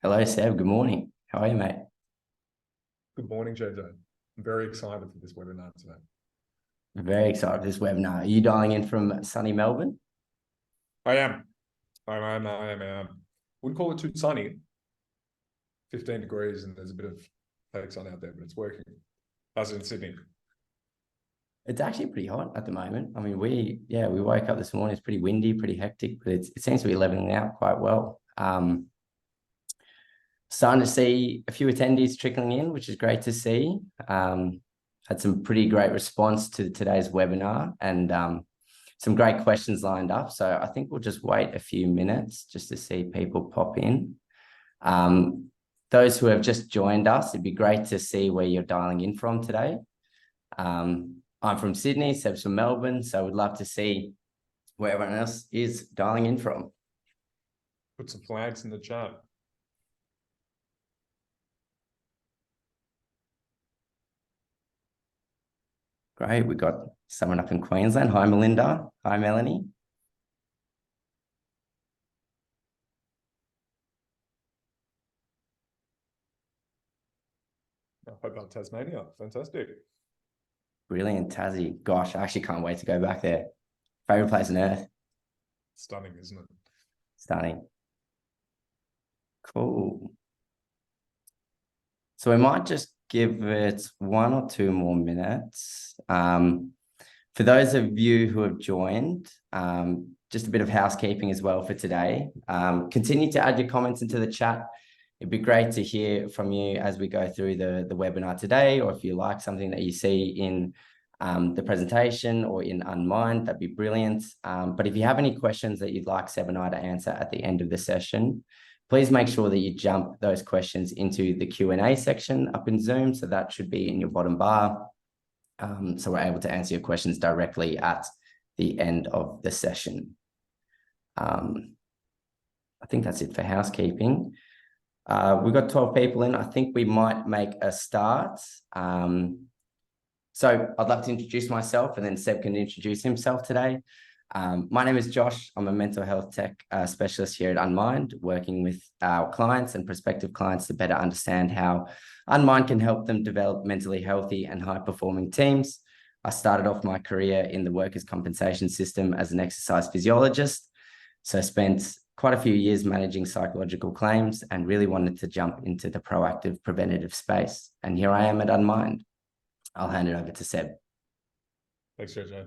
Hello, Seb. Good morning. How are you, mate? Good morning, JJ. I'm very excited for this webinar today. Very excited for this webinar. Are you dialing in from sunny Melbourne? I am. Wouldn't call it too sunny. 15 degrees and there's a bit of fake sun out there, but it's working. How's it in Sydney? It's actually pretty hot at the moment. I mean, we woke up this morning. It's pretty windy, pretty hectic, but it seems to be leveling out quite well. Starting to see a few attendees trickling in, which is great to see. Had some pretty great response to today's webinar and some great questions lined up. So I think we'll just wait a few minutes just to see people pop in. Those who have just joined us, it'd be great to see where you're dialing in from today. I'm from Sydney, Seb's from Melbourne, so we'd love to see where everyone else is dialing in from. Put some flags in the chat. Great, we got someone up in Queensland. Hi, Melinda. Hi, Melanie. How about Tasmania? Fantastic. Brilliant, Tassie. Gosh, I actually can't wait to go back there. Favorite place on earth. Stunning, isn't it? Stunning. Cool. So we might just give it 1 or 2 more minutes. For those of you who have joined, just a bit of housekeeping as well for today. Continue to add your comments into the chat. It'd be great to hear from you as we go through the webinar today, or if you like something that you see in the presentation or in Unmind, that'd be brilliant. But if you have any questions that you'd like Seb and I to answer at the end of the session, please make sure that you jump those questions into the Q&A section up in Zoom. So that should be in your bottom bar. So we're able to answer your questions directly at the end of the session. I think that's it for housekeeping. We've got 12 people in. I think we might make a start. So I'd like to introduce myself and then Seb can introduce himself today. My name is Josh. I'm a mental health tech specialist here at Unmind, working with our clients and prospective clients to better understand how Unmind can help them develop mentally healthy and high-performing teams. I started off my career in the workers' compensation system as an exercise physiologist. So I spent quite a few years managing psychological claims and really wanted to jump into the proactive preventative space. And here I am at Unmind. I'll hand it over to Seb. Thanks, JJ.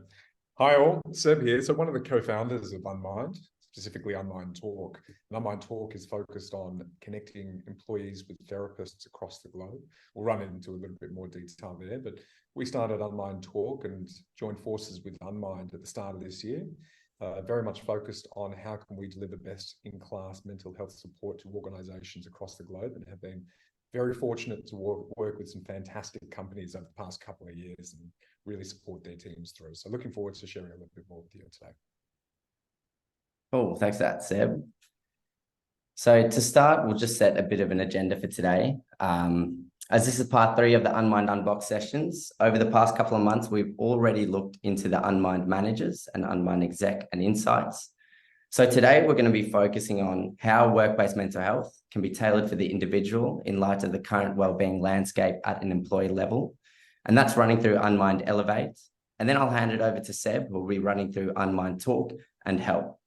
Hi all, Seb here. So one of the co-founders of Unmind, specifically Unmind Talk. And Unmind Talk is focused on connecting employees with therapists across the globe. We'll run into a little bit more detail there, but we started Unmind Talk and joined forces with Unmind at the start of this year. Very much focused on how can we deliver best-in-class mental health support to organizations across the globe, and have been very fortunate to work with some fantastic companies over the past couple of years and really support their teams through. So looking forward to sharing a little bit more with you today. Cool, thanks for that, Seb. So to start, we'll just set a bit of an agenda for today. As this is part 3 of the Unmind Unboxed sessions, over the past couple of months, we've already looked into the Unmind managers and Unmind exec and insights. So today we're going to be focusing on how workplace mental health can be tailored for the individual in light of the current wellbeing landscape at an employee level. And that's running through Unmind Elevate. And then I'll hand it over to Seb, who will be running through Unmind Talk and Help.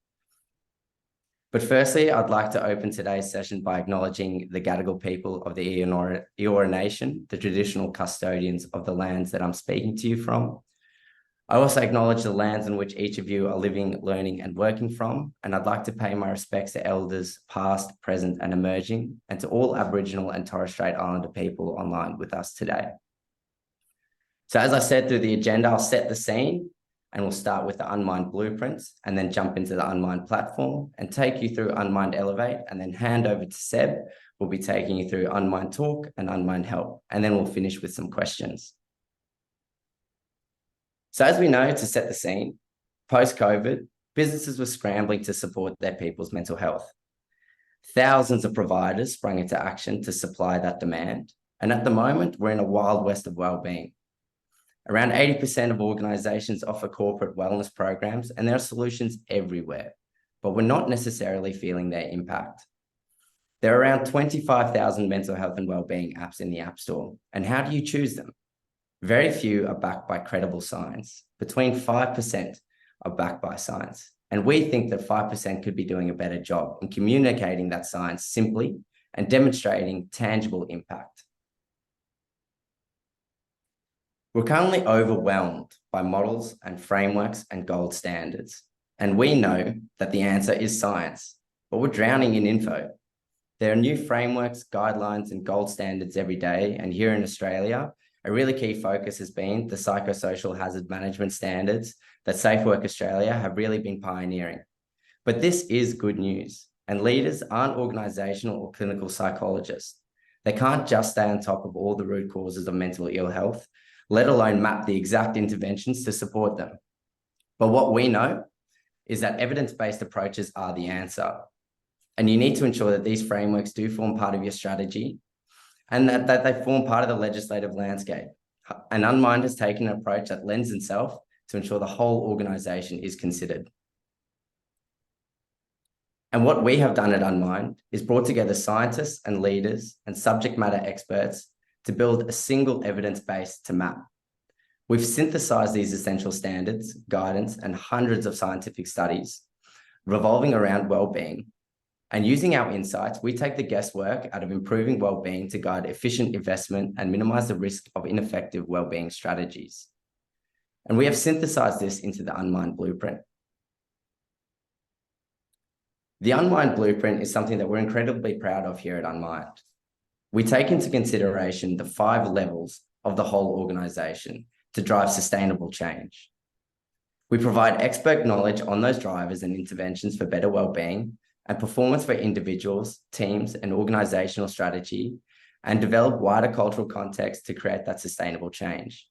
But firstly, I'd like to open today's session by acknowledging the Gadigal people of the Eora Nation, the traditional custodians of the lands that I'm speaking to you from. I also acknowledge the lands in which each of you are living, learning, and working from, and I'd like to pay my respects to elders past, present, and emerging, and to all Aboriginal and Torres Strait Islander people online with us today. So as I said through the agenda, I'll set the scene, and we'll start with the Unmind blueprints and then jump into the Unmind platform and take you through Unmind Elevate, and then hand over to Seb, who'll be taking you through Unmind Talk and Unmind Help, and then we'll finish with some questions. So as we know, to set the scene, post-COVID, businesses were scrambling to support their people's mental health. Thousands of providers sprang into action to supply that demand. And at the moment, we're in a wild west of wellbeing. Around 80% of organizations offer corporate wellness programs, and there are solutions everywhere, but we're not necessarily feeling their impact. There are around 25,000 mental health and wellbeing apps in the App Store. And how do you choose them? Very few are backed by credible science. Between 5% are backed by science. And we think that 5% could be doing a better job in communicating that science simply and demonstrating tangible impact. We're currently overwhelmed by models and frameworks and gold standards. And we know that the answer is science, but we're drowning in info. There are new frameworks, guidelines, and gold standards every day. And here in Australia, a really key focus has been the psychosocial hazard management standards that Safe Work Australia have really been pioneering. But this is good news, and leaders aren't organisational or clinical psychologists. They can't just stay on top of all the root causes of mental ill health, let alone map the exact interventions to support them. But what we know is that evidence-based approaches are the answer. And you need to ensure that these frameworks do form part of your strategy and that they form part of the legislative landscape. And Unmind has taken an approach that lends itself to ensure the whole organisation is considered. And what we have done at Unmind is brought together scientists and leaders and subject matter experts to build a single evidence base to map. We've synthesized these essential standards, guidance, and hundreds of scientific studies revolving around wellbeing. And using our insights, we take the guesswork out of improving wellbeing to guide efficient investment and minimize the risk of ineffective wellbeing strategies. And we have synthesized this into the Unmind Blueprint. The Unmind Blueprint is something that we're incredibly proud of here at Unmind. We take into consideration the 5 levels of the whole organization to drive sustainable change. We provide expert knowledge on those drivers and interventions for better wellbeing and performance for individuals, teams, and organizational strategy, and develop wider cultural context to create that sustainable change.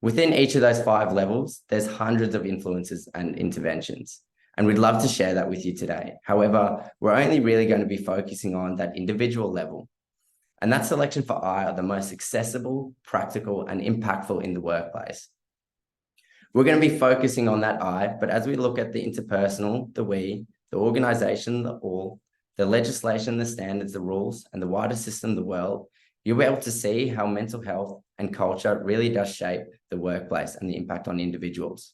Within each of those 5 levels, there's hundreds of influences and interventions, and we'd love to share that with you today. However, we're only really going to be focusing on that individual level, and that selection for I are the most accessible, practical, and impactful in the workplace. We're going to be focusing on that I, but as we look at the interpersonal, the we, the organisation, the all, the legislation, the standards, the rules, and the wider system, the world, you'll be able to see how mental health and culture really does shape the workplace and the impact on individuals.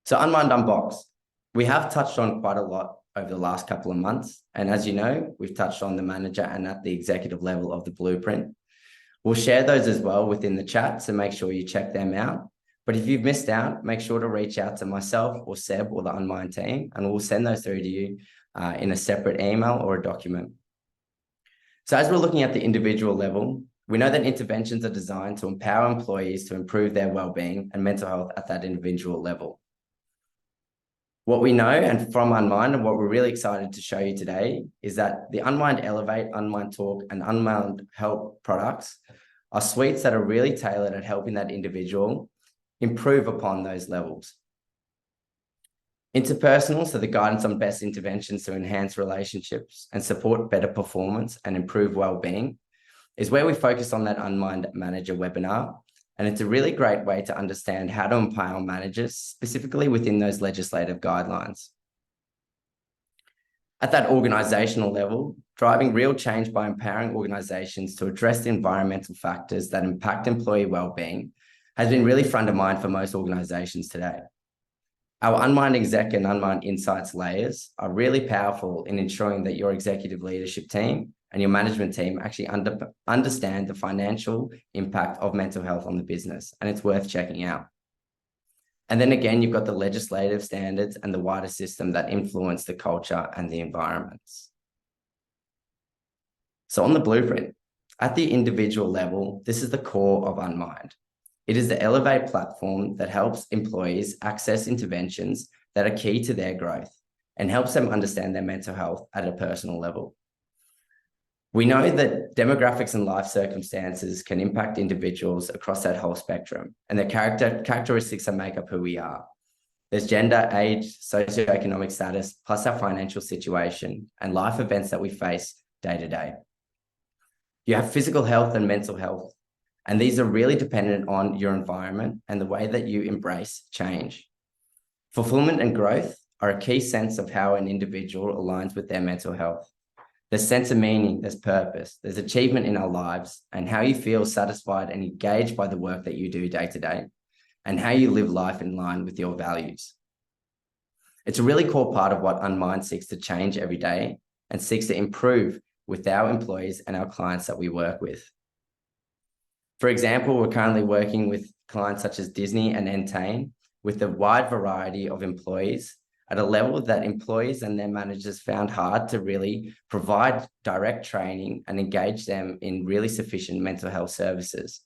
So Unmind Unboxed, we have touched on quite a lot over the last couple of months. And as you know, we've touched on the manager and at the executive level of the blueprint. We'll share those as well within the chat, so make sure you check them out. But if you've missed out, make sure to reach out to myself or Seb or the Unmind team, and we'll send those through to you in a separate email or a document. So as we're looking at the individual level, we know that interventions are designed to empower employees to improve their wellbeing and mental health at that individual level. What we know, and from Unmind, and what we're really excited to show you today, is that the Unmind Elevate, Unmind Talk, and Unmind Help products are suites that are really tailored at helping that individual improve upon those levels. Interpersonal, so the guidance on best interventions to enhance relationships and support better performance and improve well-being, is where we focus on that Unmind Manager webinar. And it's a really great way to understand how to empower managers, specifically within those legislative guidelines. At that organizational level, driving real change by empowering organizations to address the environmental factors that impact employee well-being has been really front of mind for most organizations today. Our Unmind Exec and Unmind Insights layers are really powerful in ensuring that your executive leadership team and your management team actually understand the financial impact of mental health on the business, and it's worth checking out. And then again, you've got the legislative standards and the wider system that influence the culture and the environments. So on the blueprint, at the individual level, this is the core of Unmind. It is the Elevate platform that helps employees access interventions that are key to their growth and helps them understand their mental health at a personal level. We know that demographics and life circumstances can impact individuals across that whole spectrum, and their characteristics that make up who we are. There's gender, age, socioeconomic status, plus our financial situation and life events that we face day to day. You have physical health and mental health, and these are really dependent on your environment and the way that you embrace change. Fulfillment and growth are a key sense of how an individual aligns with their mental health. There's sense of meaning, there's purpose, there's achievement in our lives, and how you feel satisfied and engaged by the work that you do day to day, and how you live life in line with your values. It's a really core part of what Unmind seeks to change every day and seeks to improve with our employees and our clients that we work with. For example, we're currently working with clients such as Disney and Entain with a wide variety of employees at a level that employees and their managers found hard to really provide direct training and engage them in really sufficient mental health services.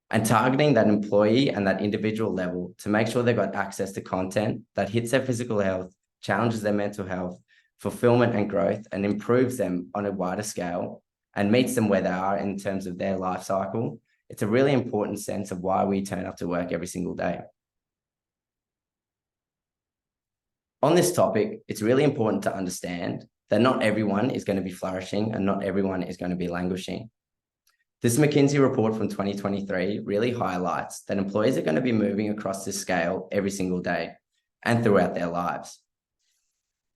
And targeting that employee and that individual level to make sure they've got access to content that hits their physical health, challenges their mental health, fulfillment and growth, and improves them on a wider scale and meets them where they are in terms of their life cycle. It's a really important sense of why we turn up to work every single day. On this topic, it's really important to understand that not everyone is going to be flourishing and not everyone is going to be languishing. This McKinsey report from 2023 really highlights that employees are going to be moving across this scale every single day and throughout their lives.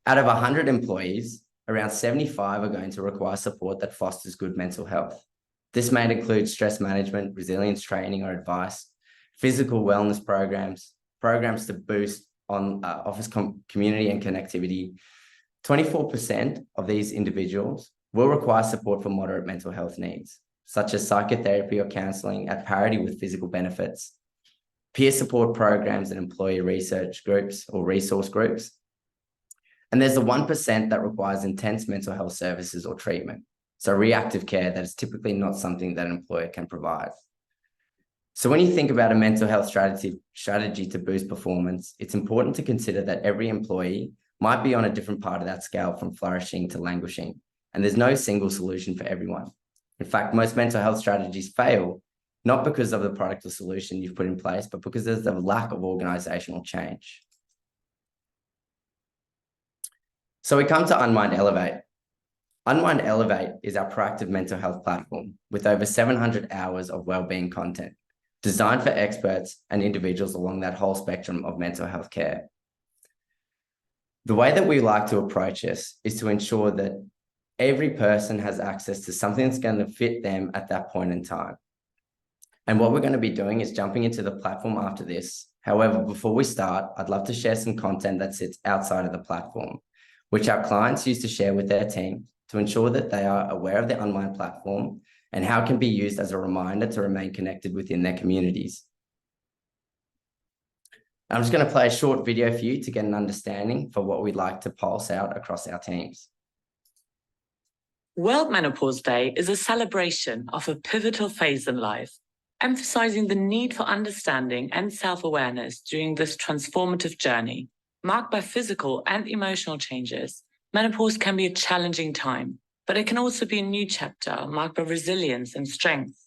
Out of 100 employees, around 75 are going to require support that fosters good mental health. This may include stress management, resilience training or advice, physical wellness programs, programs to boost on office community and connectivity. 24% of these individuals will require support for moderate mental health needs, such as psychotherapy or counseling at parity with physical benefits, peer support programs and employee research groups or resource groups. And there's the 1% that requires intense mental health services or treatment. So reactive care that is typically not something that an employer can provide. So when you think about a mental health strategy to boost performance, it's important to consider that every employee might be on a different part of that scale from flourishing to languishing. And there's no single solution for everyone. In fact, most mental health strategies fail, not because of the product or solution you've put in place, but because there's a lack of organizational change. So we come to Unmind Elevate. Unmind Elevate is our proactive mental health platform with over 700 hours of wellbeing content designed for experts and individuals along that whole spectrum of mental health care. The way that we like to approach this is to ensure that every person has access to something that's going to fit them at that point in time. And what we're going to be doing is jumping into the platform after this. However, before we start, I'd love to share some content that sits outside of the platform, which our clients use to share with their team to ensure that they are aware of the Unmind platform and how it can be used as a reminder to remain connected within their communities. I'm just going to play a short video for you to get an understanding for what we'd like to pulse out across our teams. World Menopause Day is a celebration of a pivotal phase in life, emphasizing the need for understanding and self-awareness during this transformative journey. Marked by physical and emotional changes, menopause can be a challenging time, but it can also be a new chapter marked by resilience and strength,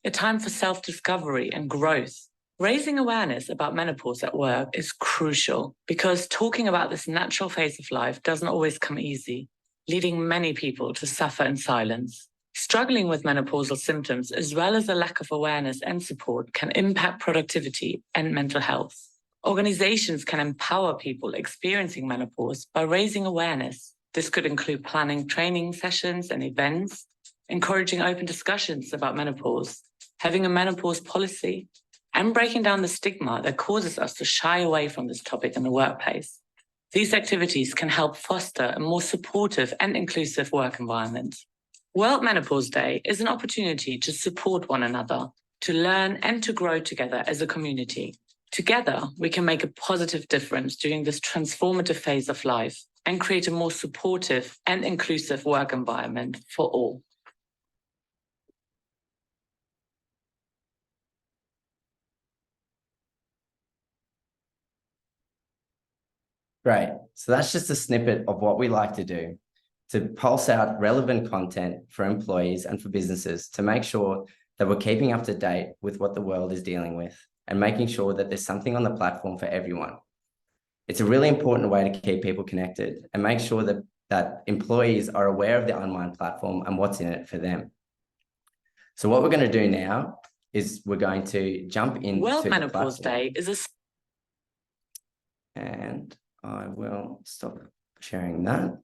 a time for self-discovery and growth. Raising awareness about menopause at work is crucial because talking about this natural phase of life doesn't always come easy, leading many people to suffer in silence. Struggling with menopausal symptoms, as well as a lack of awareness and support, can impact productivity and mental health. Organizations can empower people experiencing menopause by raising awareness. This could include planning training sessions and events, encouraging open discussions about menopause, having a menopause policy, and breaking down the stigma that causes us to shy away from this topic in the workplace. These activities can help foster a more supportive and inclusive work environment. World Menopause Day is an opportunity to support one another, to learn and to grow together as a community. Together, we can make a positive difference during this transformative phase of life and create a more supportive and inclusive work environment for all. Great. So that's just a snippet of what we like to do to pulse out relevant content for employees and for businesses to make sure that we're keeping up to date with what the world is dealing with and making sure that there's something on the platform for everyone. It's a really important way to keep people connected and make sure that employees are aware of the Unmind platform and what's in it for them. So what we're going to do now is we're going to jump into World Menopause Day is a... And I will stop sharing that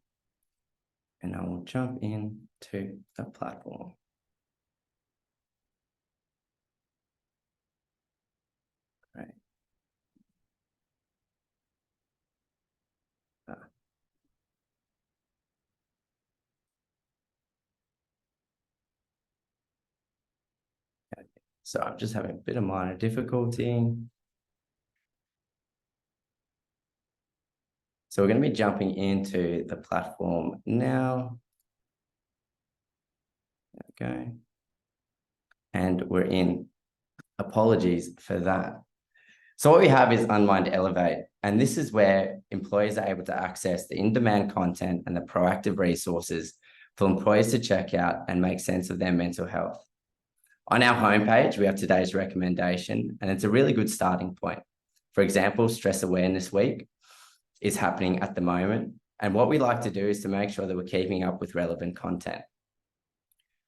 and I will jump into the platform. Great. So I'm just having a bit of minor difficulty. So we're going to be jumping into the platform now. There we go. And we're in. Apologies for that. So what we have is Unmind Elevate, and this is where employees are able to access the in-demand content and the proactive resources for employees to check out and make sense of their mental health. On our homepage, we have today's recommendation, and it's a really good starting point. For example, Stress Awareness Week is happening at the moment, and what we like to do is to make sure that we're keeping up with relevant content.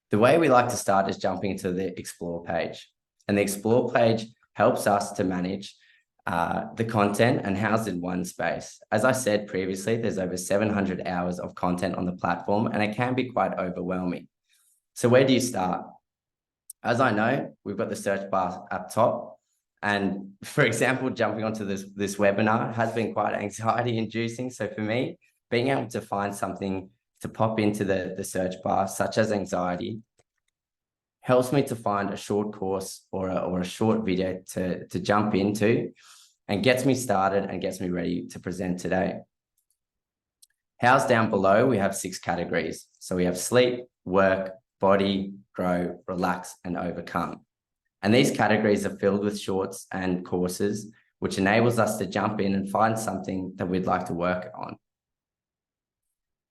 The way we like to start is jumping into the Explore page, and the Explore page helps us to manage the content and house in one space. As I said previously, there's over 700 hours of content on the platform, and it can be quite overwhelming. So where do you start? As I know, we've got the search bar up top. And for example, jumping onto this webinar has been quite anxiety inducing. So for me, being able to find something to pop into the search bar, such as anxiety, helps me to find a short course or a short video to jump into and gets me started and gets me ready to present today. Housed down below, we have 6 categories. So we have sleep, work, body, grow, relax, and overcome. And these categories are filled with shorts and courses, which enables us to jump in and find something that we'd like to work on.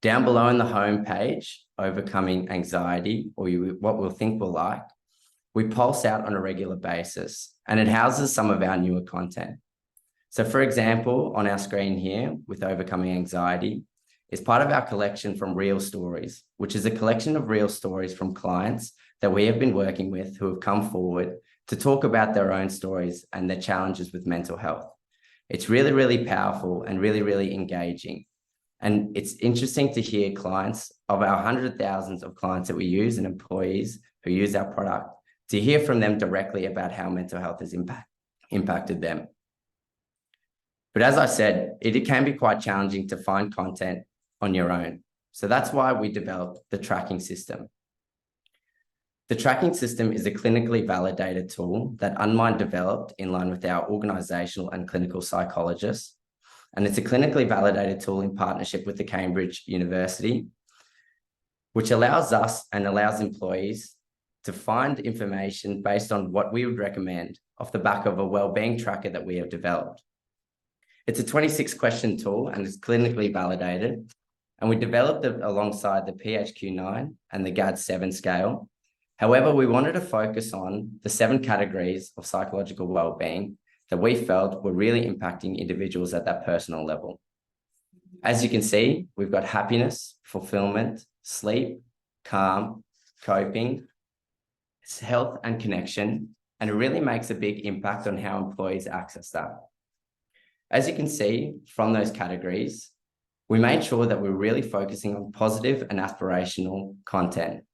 Down below in the home page, overcoming anxiety, or what we'll think we'll like, we pulse out on a regular basis, and it houses some of our newer content. So for example, on our screen here with overcoming anxiety is part of our collection from Real Stories, which is a collection of real stories from clients that we have been working with who have come forward to talk about their own stories and their challenges with mental health. It's really, really powerful and really, really engaging. And it's interesting to hear clients of our hundreds of thousands of clients that we use and employees who use our product, to hear from them directly about how mental health has impacted them. But as I said, it can be quite challenging to find content on your own. So that's why we developed the tracking system. The tracking system is a clinically validated tool that Unmind developed in line with our organizational and clinical psychologists. And it's a clinically validated tool in partnership with the Cambridge University, which allows us and allows employees to find information based on what we would recommend off the back of a wellbeing tracker that we have developed. It's a 26-question tool and it's clinically validated. And we developed it alongside the PHQ-9 and the GAD-7 scale. However, we wanted to focus on the 7 categories of psychological wellbeing that we felt were really impacting individuals at that personal level. As you can see, we've got happiness, fulfillment, sleep, calm, coping, health and connection, and it really makes a big impact on how employees access that. As you can see from those categories, we made sure that we're really focusing on positive and aspirational content.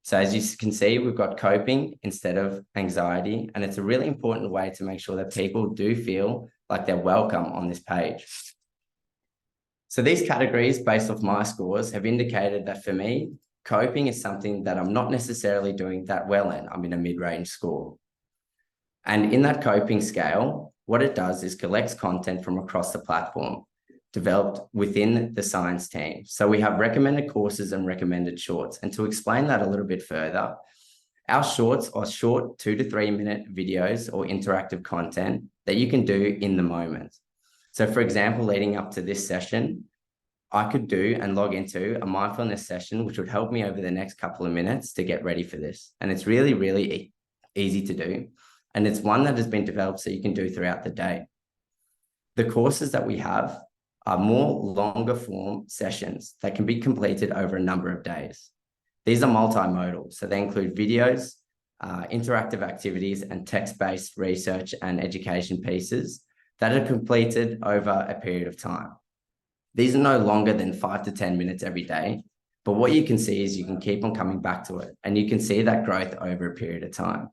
So as you can see, we've got coping instead of anxiety, and it's a really important way to make sure that people do feel like they're welcome on this page. So these categories, based off my scores, have indicated that for me, coping is something that I'm not necessarily doing that well in. I'm in a mid-range score. And in that coping scale, what it does is collects content from across the platform, developed within the science team. So we have recommended courses and recommended shorts. And to explain that a little bit further, our shorts are short 2 to 3 minute videos or interactive content that you can do in the moment. So for example, leading up to this session, I could do and log into a mindfulness session, which would help me over the next couple of minutes to get ready for this. And it's really, really easy to do. And it's one that has been developed so you can do throughout the day. The courses that we have are more longer form sessions that can be completed over a number of days. These are multimodal, so they include videos, interactive activities, and text-based research and education pieces that are completed over a period of time. These are no longer than 5 to 10 minutes every day, but what you can see is you can keep on coming back to it, and you can see that growth over a period of time.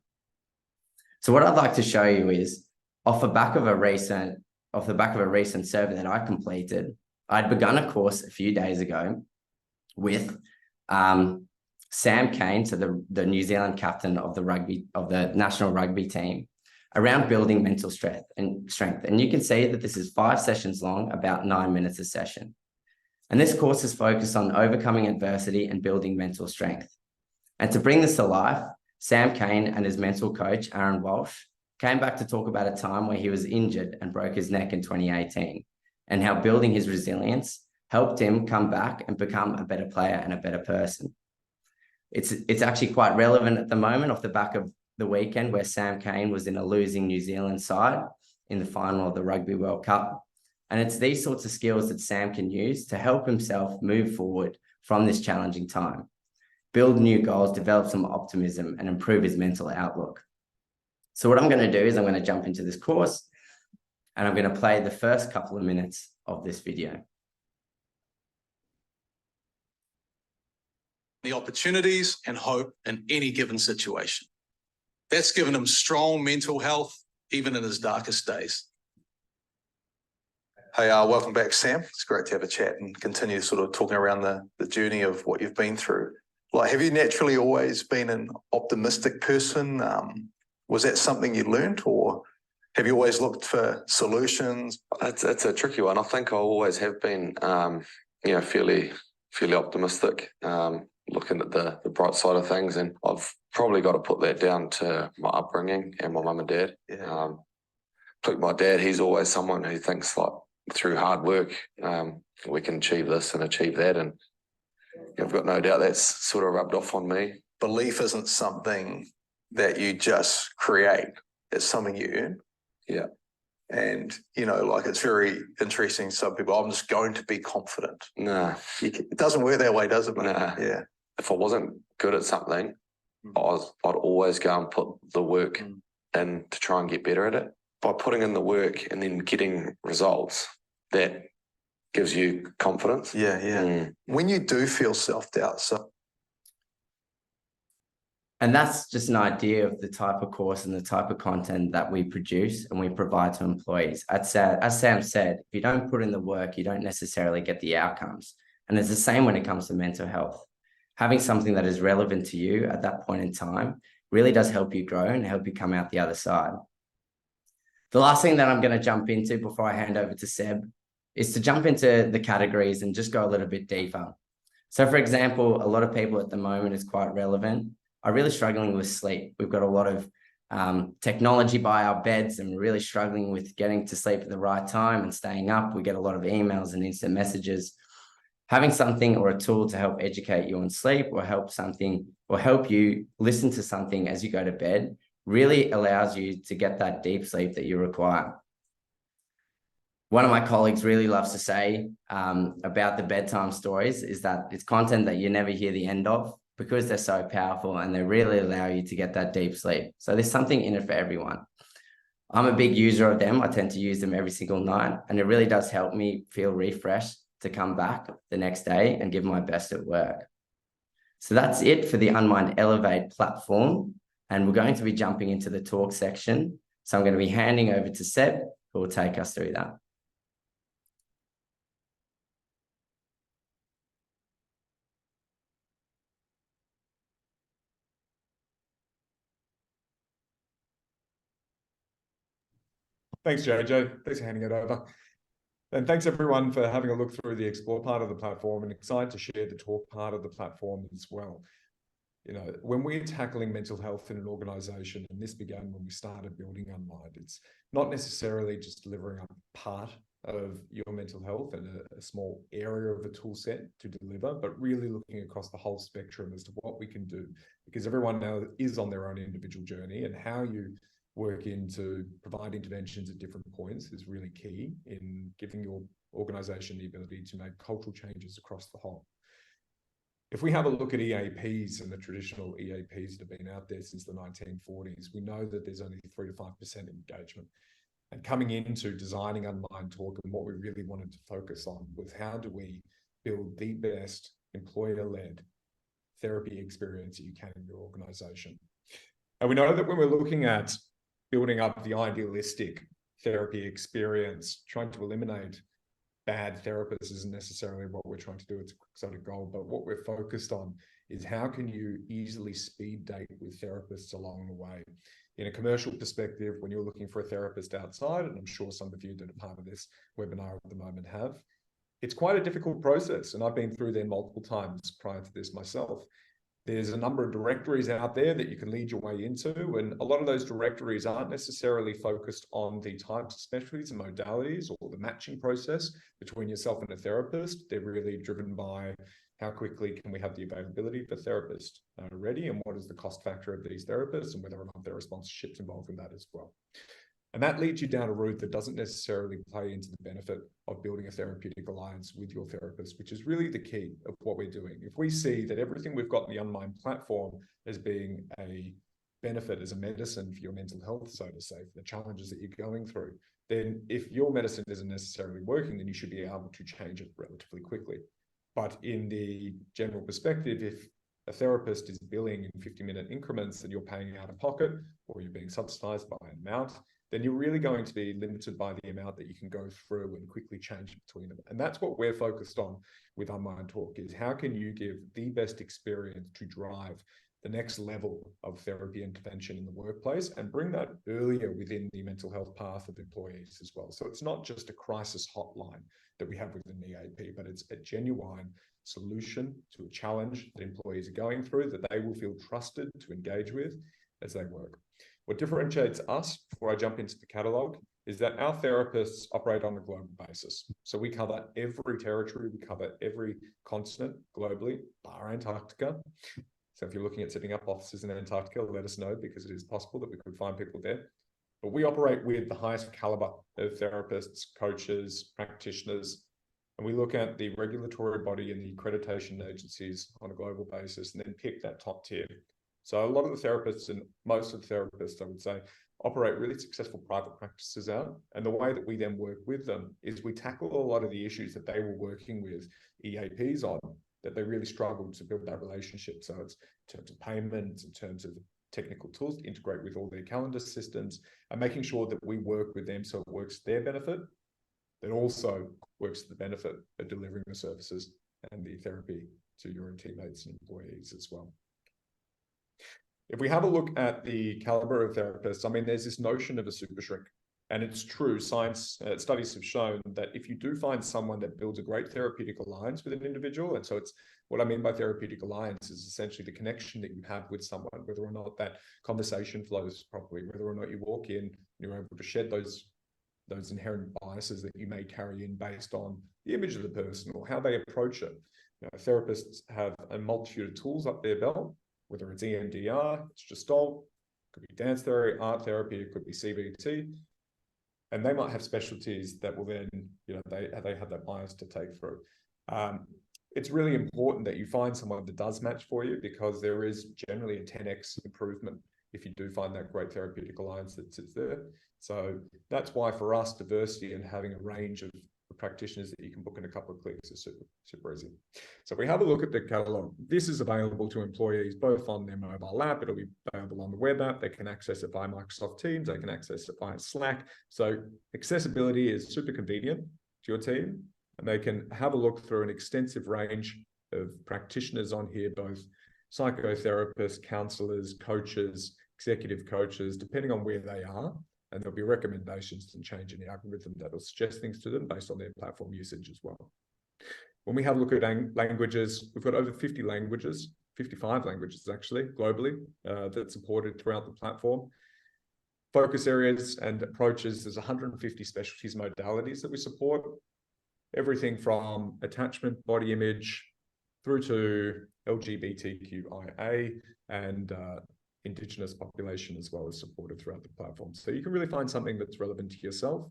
So what I'd like to show you is off the back of a recent survey that I completed. I'd begun a course a few days ago with Sam Cane, so the New Zealand captain of the national rugby team, around building mental strength. And you can see that this is 5 sessions long, about 9 minutes a session. And this course is focused on overcoming adversity and building mental strength. And to bring this to life, Sam Cane and his mental coach, Aaron Walsh, came back to talk about a time where he was injured and broke his neck in 2018, and how building his resilience helped him come back and become a better player and a better person. It's actually quite relevant at the moment off the back of the weekend where Sam Cane was in a losing New Zealand side in the final of the Rugby World Cup. And it's these sorts of skills that Sam can use to help himself move forward from this challenging time, build new goals, develop some optimism, and improve his mental outlook. So what I'm going to do is I'm going to jump into this course, and I'm going to play the first couple of minutes of this video. The opportunities and hope in any given situation. That's given him strong mental health, even in his darkest days. Hey, welcome back, Sam. It's great to have a chat and continue sort of talking around the journey of what you've been through. Like, have you naturally always been an optimistic person? Was that something you learned, or have you always looked for solutions? It's a tricky one. I think I always have been, fairly optimistic, looking at the bright side of things. And I've probably got to put that down to my upbringing and my mum and dad. Yeah. Like my dad, he's always someone who thinks like through hard work, we can achieve this and achieve that. And I've got no doubt that's sort of rubbed off on me. Belief isn't something that you just create. It's something you earn. Yeah. And, it's very interesting. Some people, I'm just going to be confident. Nah. It doesn't work that way, does it, mate? Nah. Yeah. If I wasn't good at something, I'd always go and put the work in to try and get better at it. By putting in the work and then getting results, that gives you confidence. Yeah. When you do feel self-doubt, And that's just an idea of the type of course and the type of content that we produce and we provide to employees. As Sam said, if you don't put in the work, you don't necessarily get the outcomes. And it's the same when it comes to mental health. Having something that is relevant to you at that point in time really does help you grow and help you come out the other side. The last thing that I'm going to jump into before I hand over to Seb is to jump into the categories and just go a little bit deeper. So for example, a lot of people at the moment is quite relevant, are really struggling with sleep. We've got a lot of technology by our beds, and we're really struggling with getting to sleep at the right time and staying up. We get a lot of emails and instant messages. Having something or a tool to help educate you on sleep or help you listen to something as you go to bed really allows you to get that deep sleep that you require. One of my colleagues really loves to say about the bedtime stories is that it's content that you never hear the end of, because they're so powerful and they really allow you to get that deep sleep. So there's something in it for everyone. I'm a big user of them. I tend to use them every single night, and it really does help me feel refreshed to come back the next day and give my best at work. So that's it for the Unmind Elevate platform. And we're going to be jumping into the talk section. So I'm going to be handing over to Seb, who will take us through that. Thanks, JJ. Thanks for handing it over. And thanks everyone for having a look through the explore part of the platform, and excited to share the talk part of the platform as well. When we're tackling mental health in an organization, and this began when we started building Unmind, it's not necessarily just delivering a part of your mental health and a small area of the tool set to deliver, but really looking across the whole spectrum as to what we can do, because everyone now is on their own individual journey, and how you work into provide interventions at different points is really key in giving your organization the ability to make cultural changes across the whole. If we have a look at EAPs and the traditional EAPs that have been out there since the 1940s, we know that there's only 3 to 5% engagement. And coming into designing Unmind Talk, and what we really wanted to focus on was how do we build the best employer-led therapy experience you can in your organization. And we know that when we're looking at building up the idealistic therapy experience, trying to eliminate bad therapists isn't necessarily what we're trying to do. It's a quixotic goal, but what we're focused on is how can you easily speed date with therapists along the way. In a commercial perspective, when you're looking for a therapist outside, and I'm sure some of you that are part of this webinar at the moment have, it's quite a difficult process. And I've been through there multiple times prior to this myself. There's a number of directories out there that you can lead your way into, and a lot of those directories aren't necessarily focused on the types of specialties and modalities or the matching process between yourself and a therapist. They're really driven by how quickly can we have the availability for therapists ready, and what is the cost factor of these therapists, and whether or not there are sponsorships involved in that as well. And that leads you down a route that doesn't necessarily play into the benefit of building a therapeutic alliance with your therapist, which is really the key of what we're doing. If we see that everything we've got in the Unmind platform as being a benefit, as a medicine for your mental health, so to say, for the challenges that you're going through, then if your medicine isn't necessarily working, then you should be able to change it relatively quickly. But in the general perspective, if a therapist is billing in 50-minute increments and you're paying out of pocket, or you're being subsidized by an amount, then you're really going to be limited by the amount that you can go through and quickly change between them. And that's what we're focused on with Unmind Talk, is how can you give the best experience to drive the next level of therapy intervention in the workplace, and bring that earlier within the mental health path of employees as well. So it's not just a crisis hotline that we have within the AP, but it's a genuine solution to a challenge that employees are going through, that they will feel trusted to engage with as they work. What differentiates us, before I jump into the catalog, is that our therapists operate on a global basis. So we cover every territory, we cover every continent globally, bar Antarctica. So if you're looking at setting up offices in Antarctica, let us know, because it is possible that we could find people there. But we operate with the highest caliber of therapists, coaches, practitioners, and we look at the regulatory body and the accreditation agencies on a global basis, and then pick that top tier. So a lot of the therapists, and most of the therapists, I would say, operate really successful private practices out. And the way that we then work with them is we tackle a lot of the issues that they were working with EAPs on, that they really struggled to build that relationship. So it's in terms of payments, in terms of technical tools to integrate with all their calendar systems, and making sure that we work with them so it works to their benefit, that also works to the benefit of delivering the services and the therapy to your teammates and employees as well. If we have a look at the caliber of therapists, I mean, there's this notion of a super shrink, and it's true. Science studies have shown that if you do find someone that builds a great therapeutic alliance with an individual, and so it's what I mean by therapeutic alliance is essentially the connection that you have with someone, whether or not that conversation flows properly, whether or not you walk in and you're able to shed those inherent biases that you may carry in based on the image of the person or how they approach it. You know, therapists have a multitude of tools up their belt, whether it's EMDR, it's Gestalt, it could be dance therapy, art therapy, it could be CBT, and they might have specialties that will then, you know, they have that bias to take through. It's really important that you find someone that does match for you, because there is generally a 10x improvement if you do find that great therapeutic alliance that sits there. So that's why for us, diversity and having a range of practitioners that you can book in a couple of clicks is super easy. So if we have a look at the catalog, this is available to employees both on their mobile app. It'll be available on the web app. They can access it via Microsoft Teams. They can access it via Slack. So accessibility is super convenient to your team, and they can have a look through an extensive range of practitioners on here, both psychotherapists, counselors, coaches, executive coaches, depending on where they are. And there'll be recommendations and change in the algorithm that will suggest things to them based on their platform usage as well. When we have a look at languages, we've got over 50 languages, 55 languages actually, globally, that's supported throughout the platform. Focus areas and approaches, there's 150 specialties, modalities that we support. Everything from attachment, body image, through to LGBTQIA and Indigenous population as well as supported throughout the platform. So you can really find something that's relevant to yourself.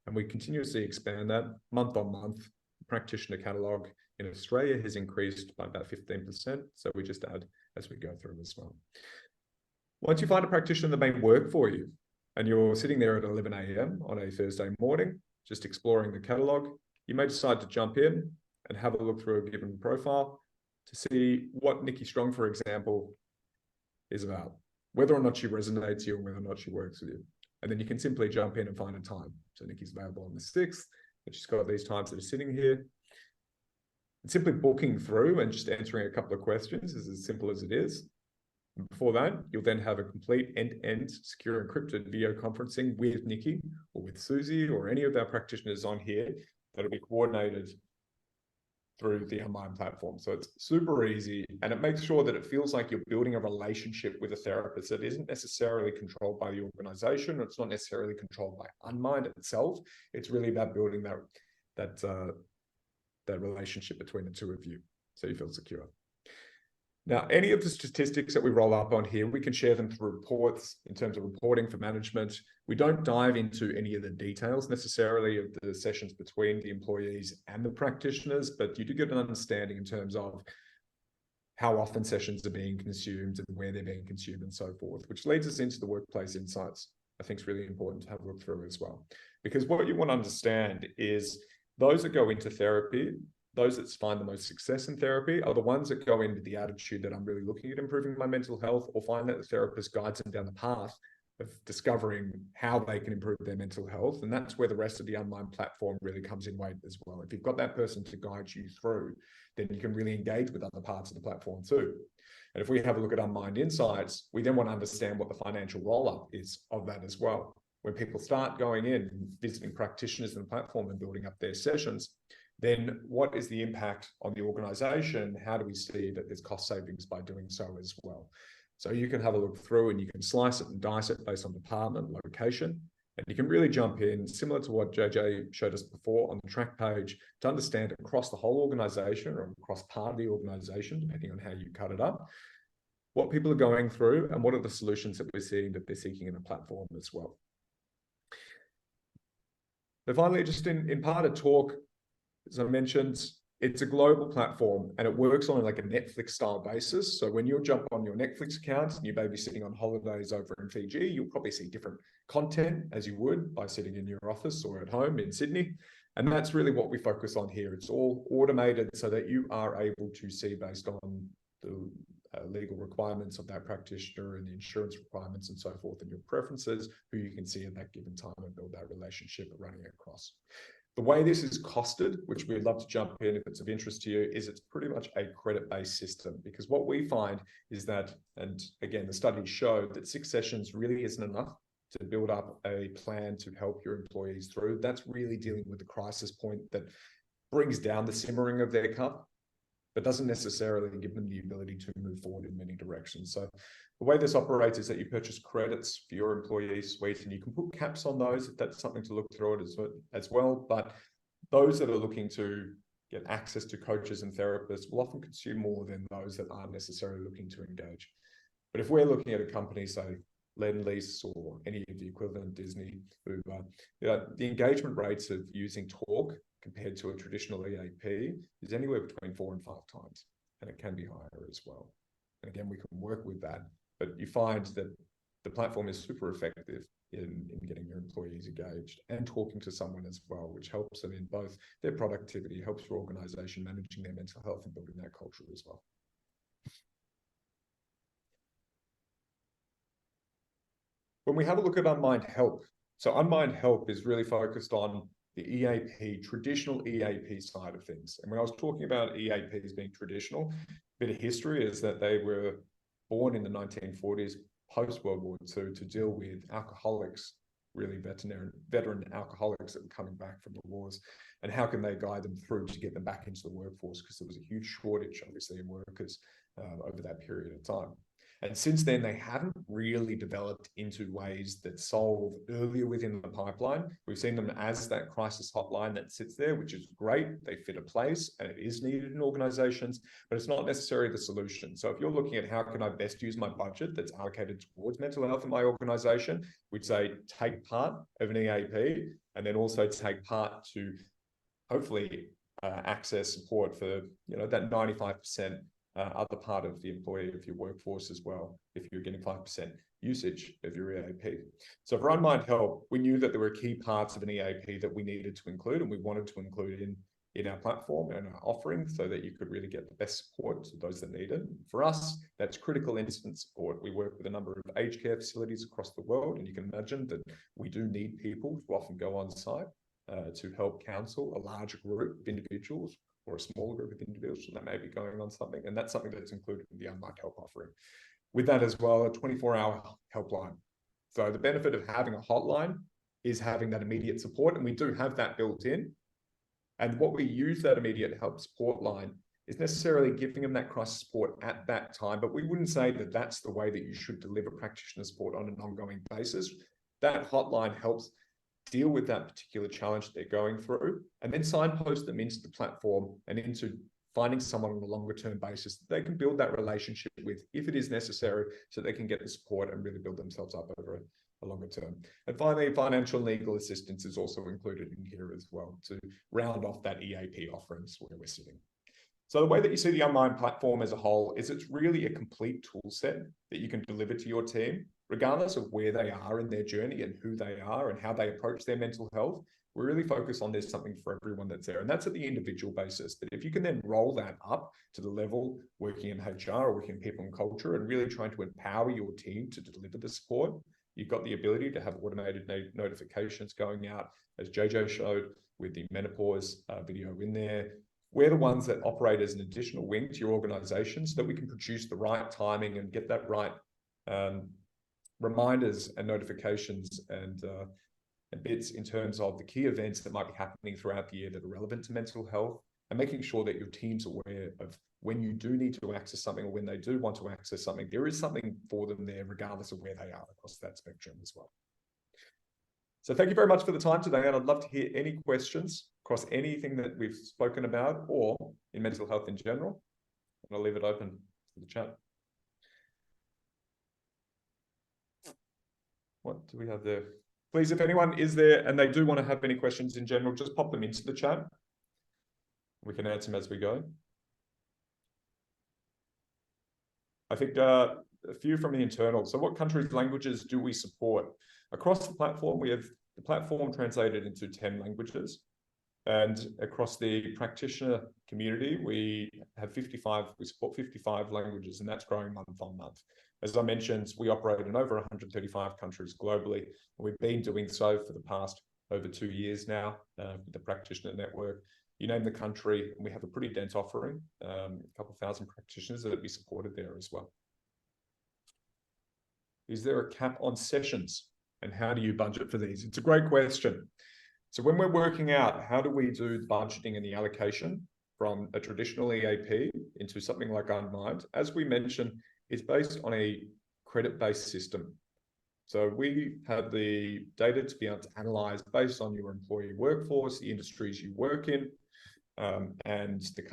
And we continuously expand that month on month. The practitioner catalog in Australia has increased by about 15%. So we just add as we go through as well. Once you find a practitioner that may work for you, and you're sitting there at 11 a.m. on a Thursday morning, just exploring the catalog, you may decide to jump in and have a look through a given profile to see what Nikki Strong, for example, is about, whether or not she resonates with you or whether or not she works with you. And then you can simply jump in and find a time. So Nikki's available on the 6th, and she's got these times that are sitting here. And simply booking through and just answering a couple of questions is as simple as it is. And before that, you'll then have a complete end-to-end secure encrypted video conferencing with Nikki or with Susie or any of our practitioners on here that'll be coordinated through the Unmind platform. So it's super easy, and it makes sure that it feels like you're building a relationship with a therapist that isn't necessarily controlled by the organization, or it's not necessarily controlled by Unmind itself. It's really about building that relationship between the two of you, so you feel secure. Now, any of the statistics that we roll up on here, we can share them through reports in terms of reporting for management. We don't dive into any of the details necessarily of the sessions between the employees and the practitioners, but you do get an understanding in terms of how often sessions are being consumed and where they're being consumed and so forth, which leads us into the workplace insights. I think it's really important to have a look through as well, because what you want to understand is those that go into therapy, those that find the most success in therapy are the ones that go into the attitude that I'm really looking at improving my mental health, or find that the therapist guides them down the path of discovering how they can improve their mental health. And that's where the rest of the Unmind platform really comes in weight as well. If you've got that person to guide you through, then you can really engage with other parts of the platform too. And if we have a look at Unmind Insights, we then want to understand what the financial roll-up is of that as well. When people start going in, visiting practitioners in the platform and building up their sessions, then what is the impact on the organization? How do we see that there's cost savings by doing so as well? So you can have a look through and you can slice it and dice it based on department, location, and you can really jump in, similar to what JJ showed us before on the track page, to understand across the whole organization or across part of the organization, depending on how you cut it up, what people are going through and what are the solutions that we're seeing that they're seeking in the platform as well. But finally, just in part of talk, as I mentioned, it's a global platform and it works on like a Netflix style basis. So when you jump on your Netflix account and you may be sitting on holidays over in Fiji, you'll probably see different content as you would by sitting in your office or at home in Sydney. And that's really what we focus on here. It's all automated so that you are able to see based on the legal requirements of that practitioner and the insurance requirements and so forth and your preferences, who you can see at that given time and build that relationship running across. The way this is costed, which we'd love to jump in if it's of interest to you, is it's pretty much a credit-based system, because what we find is that, and again, the studies show that 6 sessions really isn't enough to build up a plan to help your employees through. That's really dealing with the crisis point that brings down the simmering of their cup, but doesn't necessarily give them the ability to move forward in many directions. So the way this operates is that you purchase credits for your employee suite, and you can put caps on those if that's something to look through it as well. But those that are looking to get access to coaches and therapists will often consume more than those that aren't necessarily looking to engage. But if we're looking at a company, say Lend-Lease or any of the equivalent, Disney, Uber, the engagement rates of using Talk compared to a traditional EAP is anywhere between 4 and 5 times, and it can be higher as well. And again, we can work with that, but you find that the platform is super effective in getting your employees engaged and talking to someone as well, which helps them in both their productivity, helps your organization managing their mental health and building that culture as well. When we have a look at Unmind Help, so Unmind Help is really focused on the EAP, traditional EAP side of things. And when I was talking about EAPs being traditional, a bit of history is that they were born in the 1940s, post-World War II, to deal with alcoholics, really veteran alcoholics that were coming back from the wars, and how can they guide them through to get them back into the workforce, because there was a huge shortage, obviously, in workers over that period of time. And since then, they haven't really developed into ways that solve earlier within the pipeline. We've seen them as that crisis hotline that sits there, which is great. They fit a place and it is needed in organizations, but it's not necessarily the solution. So if you're looking at how can I best use my budget that's allocated towards mental health in my organization, we'd say take part of an EAP, and then also take part to hopefully access support for that 95% other part of the employee of your workforce as well, if you're getting 5% usage of your EAP. So for Unmind Help, we knew that there were key parts of an EAP that we needed to include, and we wanted to include in our platform and our offering so that you could really get the best support to those that need it. For us, that's critical incident support. We work with a number of aged care facilities across the world, and you can imagine that we do need people to often go on site to help counsel a larger group of individuals or a smaller group of individuals that may be going on something. And that's something that's included in the Unmind Help offering. With that as well, a 24-hour helpline. So the benefit of having a hotline is having that immediate support, and we do have that built in. And what we use that immediate help support line is necessarily giving them that crisis support at that time, but we wouldn't say that that's the way that you should deliver practitioner support on an ongoing basis. That hotline helps deal with that particular challenge that they're going through, and then signpost them into the platform and into finding someone on a longer term basis that they can build that relationship with if it is necessary, so they can get the support and really build themselves up over a longer term. And finally, financial and legal assistance is also included in here as well to round off that EAP offerings where we're sitting. So the way that you see the Unmind platform as a whole is it's really a complete tool set that you can deliver to your team, regardless of where they are in their journey and who they are and how they approach their mental health. We really focus on there's something for everyone that's there. And that's at the individual basis. But if you can then roll that up to the level working in HR or working in people and culture and really trying to empower your team to deliver the support, you've got the ability to have automated notifications going out, as JJ showed with the menopause video in there. We're the ones that operate as an additional wing to your organization so that we can produce the right timing and get that right reminders and notifications and bits in terms of the key events that might be happening throughout the year that are relevant to mental health, and making sure that your team's aware of when you do need to access something or when they do want to access something, there is something for them there regardless of where they are across that spectrum as well. So thank you very much for the time today, and I'd love to hear any questions across anything that we've spoken about or in mental health in general. And I'll leave it open to the chat. What do we have there? Please, if anyone is there and they do want to have any questions in general, just pop them into the chat. We can answer them as we go. I think a few from the internal. So what countries' languages do we support? Across the platform, we have the platform translated into 10 languages. And across the practitioner community, we support 55 languages, and that's growing month on month. As I mentioned, we operate in over 135 countries globally. We've been doing so for the past over 2 years now with the practitioner network. You name the country, and we have a pretty dense offering, a couple thousand practitioners that we supported there as well. Is there a cap on sessions, and how do you budget for these? It's a great question. So when we're working out how do we do the budgeting and the allocation from a traditional EAP into something like Unmind, as we mentioned, it's based on a credit-based system. So we have the data to be able to analyze based on your employee workforce, the industries you work in, and the country